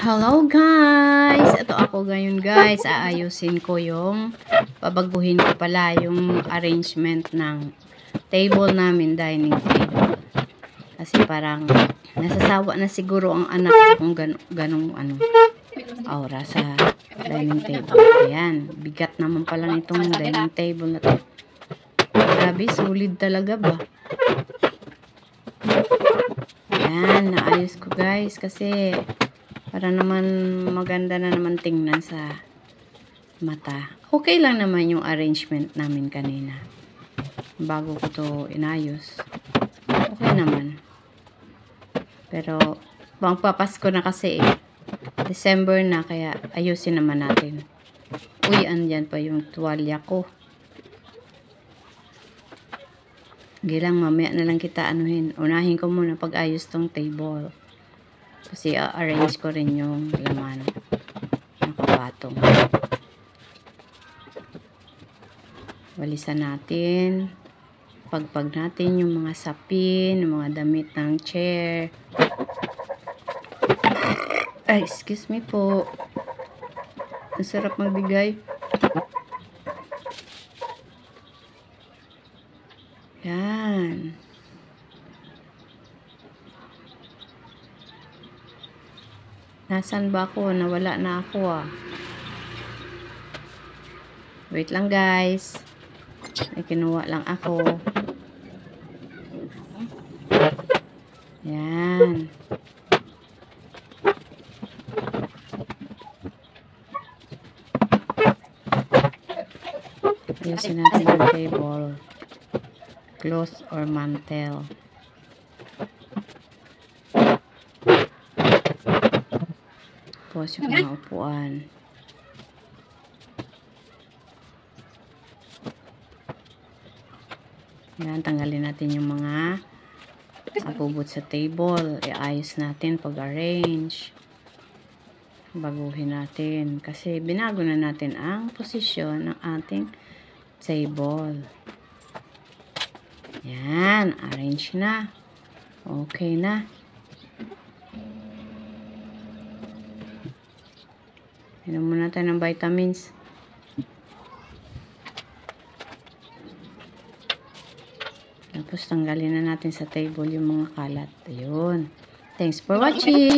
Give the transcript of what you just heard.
Hello guys! Ito ako ngayon guys. Aayusin ko yung pabaguhin ko pala yung arrangement ng table namin, dining table. Kasi parang nasasawa na siguro ang anak ko kung ganong aura sa dining table. Ayan, bigat naman pala nitong dining table na to. Grabe, solid talaga ba? Ayan, naayos ko guys kasi para naman maganda na naman tingnan sa mata. Okay lang naman yung arrangement namin kanina. Bago ko to inayos. Okay naman. Pero, pangpapasko na kasi eh. December na, kaya ayusin naman natin. Uy, andyan pa yung tuwalya ko. Sige lang, mamaya na lang kita anuhin. Unahin ko muna pag-ayos tong table. Kasi arrange ko rin yung laman ng kapatong. Walisan natin. Pagpag natin yung mga sapin, yung mga damit ng chair. Ay, excuse me po. Ang sarap magbigay. Yan. Nasaan ba ako? Nawala na ako ah. Wait lang guys. Ay, kinuha lang ako. Yan. Ayusin natin yung table. Cloth or mantel. Tapos yung mga upuan. Yan, tanggalin natin yung mga abubot sa table. Iayos natin pag-arrange. Baguhin natin. Kasi binago na natin ang posisyon ng ating table. Yan, arrange na. Okay na. Inom muna tayo ng vitamins. Tapos tanggalin na natin sa table yung mga kalat. Ayun. Thanks for watching.